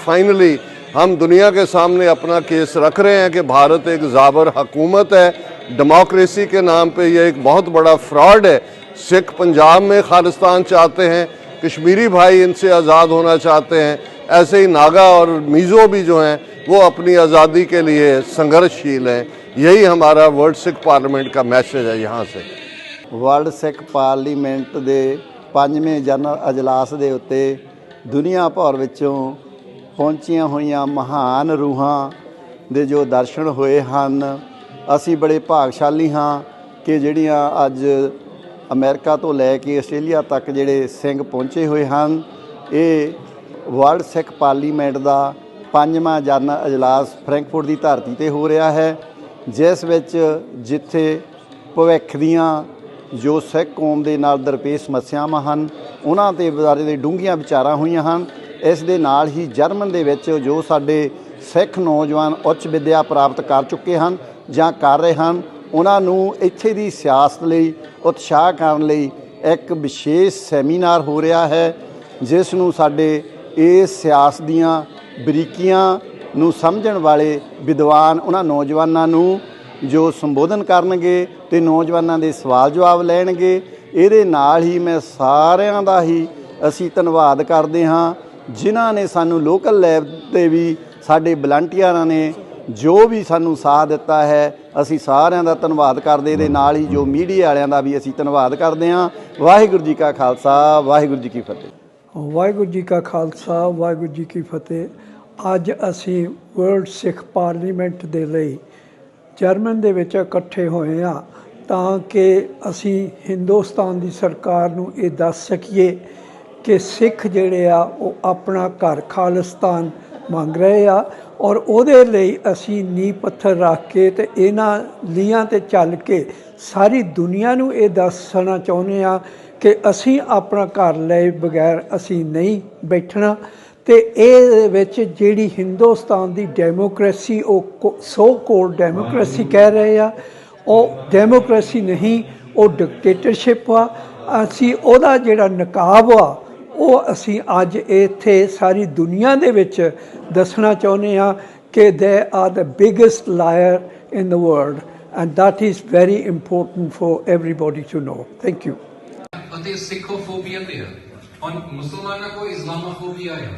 Finally हम दुनिया के सामने अपना केस रख रहे हैं कि भारत एक जाबर हुकूमत है, डेमोक्रेसी के नाम पे ये एक बहुत बड़ा फ्रॉड है। सिख पंजाब में खालिस्तान चाहते हैं, कश्मीरी भाई इनसे आज़ाद होना चाहते हैं, ऐसे ही नागा और मीज़ो भी जो हैं वो अपनी आज़ादी के लिए संघर्षशील हैं। यही हमारा वर्ल्ड सिख पार्लियामेंट का मैसेज है। यहाँ से वर्ल्ड सिख पार्लीमेंट के 5वें जनरल अजलास के उत्ते दुनिया भर विचों पहुंचिया हुई महान रूहां दे जो दर्शन होए हैं। असी बड़े भागशाली हाँ कि जिहड़ियां अज अमेरिका तो लैके आस्ट्रेलिया तक जिहड़े सिंह पहुंचे हुए हैं। ये वर्ल्ड सिख पार्लीमेंट का 5वां जनरल अजलास फ्रैंकफुर्ट की धरती पर हो रहा है, जिस विच जिथे भविख दियां जो सिख कौम के नाल दरपेश समस्यावां हैं उन्हां ते बारे दे डूंघियां विचारां होईयां हैं। इस दे नाल ही जर्मन दे विच जो साडे सिख नौजवान उच्च विद्या प्राप्त कर चुके हैं जां कर रहे हैं, उन्हां नूं इत्थे दी सियासत लई उत्साह करन लई एक विशेष सैमीनार हो रहा है, जिस नूं साडे इस सियासत दीयां बरीकियां नूं समझण वाले विद्वान उन्हां नौजवानां नूं जो संबोधन करनगे ते नौजवानों के सवाल जवाब लैणगे। इहदे नाल ही मैं सारिਆਂ ਦਾ ही असी धन्नवाद करते हाँ जिन्हां ने सानू लोकल लैब ते भी साडे वलंटियरां ने जो भी सानू साथ दिता है, असी सारिਆਂ ਦਾ धन्नवाद करते। इहदे नाल ही जो मीडिया वालियां दा भी असी धन्नवाद करते हाँ। वाहिगुरू जी का खालसा, वाहिगुरू जी की फतेह। वाहिगुरू जी का खालसा, वाहिगुरू जी की फतेह। अज असी वर्ल्ड सिख पार्लीमेंट दे लई जर्मन ਦੇ ਵਿੱਚ ਇਕੱਠੇ ਹੋਏ ਹਾਂ ਤਾਂ ਕਿ ਅਸੀਂ ਹਿੰਦੁਸਤਾਨ ਦੀ ਸਰਕਾਰ ਨੂੰ ਇਹ ਦੱਸ ਸਕੀਏ ਕਿ ਸਿੱਖ ਜਿਹੜੇ ਆ ਉਹ ਆਪਣਾ ਘਰ ਖਾਲਿਸਤਾਨ ਮੰਗ ਰਹੇ ਆ ਔਰ ਉਹਦੇ ਲਈ ਅਸੀਂ ਨੀਂਹ ਪੱਥਰ ਰੱਖ ਕੇ ਤੇ ਇਹਨਾਂ ਲੀਹਾਂ 'ਤੇ ਚੱਲ ਕੇ ਸਾਰੀ ਦੁਨੀਆ ਨੂੰ ਇਹ ਦੱਸਣਾ ਚਾਹੁੰਦੇ ਆ ਕਿ ਅਸੀਂ ਆਪਣਾ ਘਰ ਲਏ ਬਗੈਰ ਅਸੀਂ ਨਹੀਂ ਬੈਠਣਾ। ਤੇ ਇਹ ਵਿੱਚ ਜਿਹੜੀ ਹਿੰਦੁਸਤਾਨ ਦੀ ਡੈਮੋਕ੍ਰੇਸੀ ਉਹ ਸੋ ਕੋਲਡ ਡੈਮੋਕ੍ਰੇਸੀ ਕਹਿ ਰਹੇ ਆ, ਉਹ ਡੈਮੋਕ੍ਰੇਸੀ ਨਹੀਂ, ਉਹ ਡਿਕਟੇਟਰਸ਼ਿਪ ਆ। ਅਸੀਂ ਉਹਦਾ ਜਿਹੜਾ ਨਕਾਬ ਆ ਉਹ ਅਸੀਂ ਅੱਜ ਇੱਥੇ ਸਾਰੀ ਦੁਨੀਆ ਦੇ ਵਿੱਚ ਦੱਸਣਾ ਚਾਹੁੰਦੇ ਹਾਂ ਕਿ they are the biggest liar in the world and that is very important for everybody to know. Thank you. ਅਤੇ ਸਿੱਖੋਫੋਬੀਆ ਤੇ ਆ ਔਰ ਮੁਸਲਮਾਨਾਂ ਕੋ ਇਸਲਾਮੋਫੋਬੀਆ ਆ,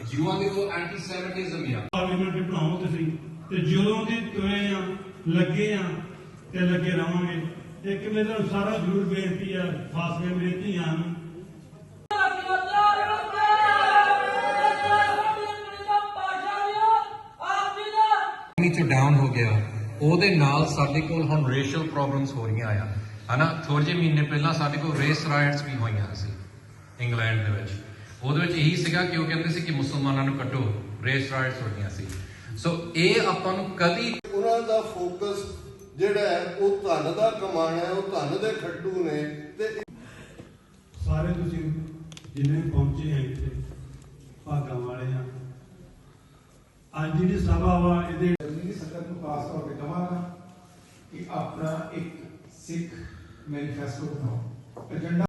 ਜੂਆਂ ਦੇ ਕੋ ਐਂਟੀਸੈਮਿਟਿਜ਼ਮ ਆ। ਪਾਰਲੀਮੈਂਟ ਬਣਾਓ ਤੁਸੀਂ ਤੇ ਜਦੋਂ ਦੀ ਤੁਰੇ ਆ ਲੱਗੇ ਆ ਤੇ ਲੱਗੇ ਰਵਾਂਗੇ। ਇੱਕ ਮੇਰਾ ਸਾਰਾ ਜ਼ਰੂਰ ਬੇਨਤੀ ਆ ਖਾਸ ਕਰਕੇ ਮੇਰੀ ਧੀਆਂ ਨੂੰ ਨੀਚੇ ਡਾਊਨ ਹੋ ਗਿਆ। ਉਹਦੇ ਨਾਲ ਸਾਡੇ ਕੋਲ ਹੁਣ ਰੇਸ਼ੀਅਲ ਪ੍ਰੋਬਲਮਸ ਹੋ ਰਹੀਆਂ ਆ, ਹਨਾ। ਥੋੜੇ ਜਿਹੇ ਮਹੀਨੇ ਪਹਿਲਾਂ ਸਾਡੇ ਕੋਲ ਰੇਸ ਰਾਇਟਸ ਵੀ ਹੋਈਆਂ ਸੀ ਇੰਗਲੈਂਡ ਦੇ ਵਿੱਚ। ਉਹਦੇ ਵਿੱਚ ਇਹੀ ਸੀਗਾ ਕਿ ਉਹ ਕਹਿੰਦੇ ਸੀ ਕਿ ਮੁਸਲਮਾਨਾਂ ਨੂੰ ਕੱਢੋ, ਰੇਸ ਰਾਇਟਸ ਹੋ ਰਹੀਆਂ ਸੀ। ਸੋ ਇਹ ਆਪਾਂ ਨੂੰ ਕਦੀ ਉਹਨਾਂ ਦਾ ਫੋਕਸ ਜਿਹੜਾ ਹੈ ਉਹ ਧਨ ਦਾ ਕਮਾਣਾ ਹੈ, ਉਹ ਧਨ ਦੇ ਖੱਡੂ ਨੇ। ਤੇ ਸਾਰੇ ਤੁਸੀਂ ਜਿੰਨੇ ਪਹੁੰਚੇ ਆ ਇੱਥੇ ਭਾਗਾਂ ਵਾਲੇ ਆ। ਅੱਜ ਦੀ ਸਭਾ ਵਾ ਇਹਦੇ ਸੰਗਤ ਨੂੰ ਖਾਸ ਤੌਰ ਤੇ ਕਹਾਂਗਾ ਕਿ ਆਪਣਾ ਇੱਕ ਸਿੱਖ ਮੈਨੀਫੈਸਟੋ ਬਣਾਓ, ਏਜੰਡਾ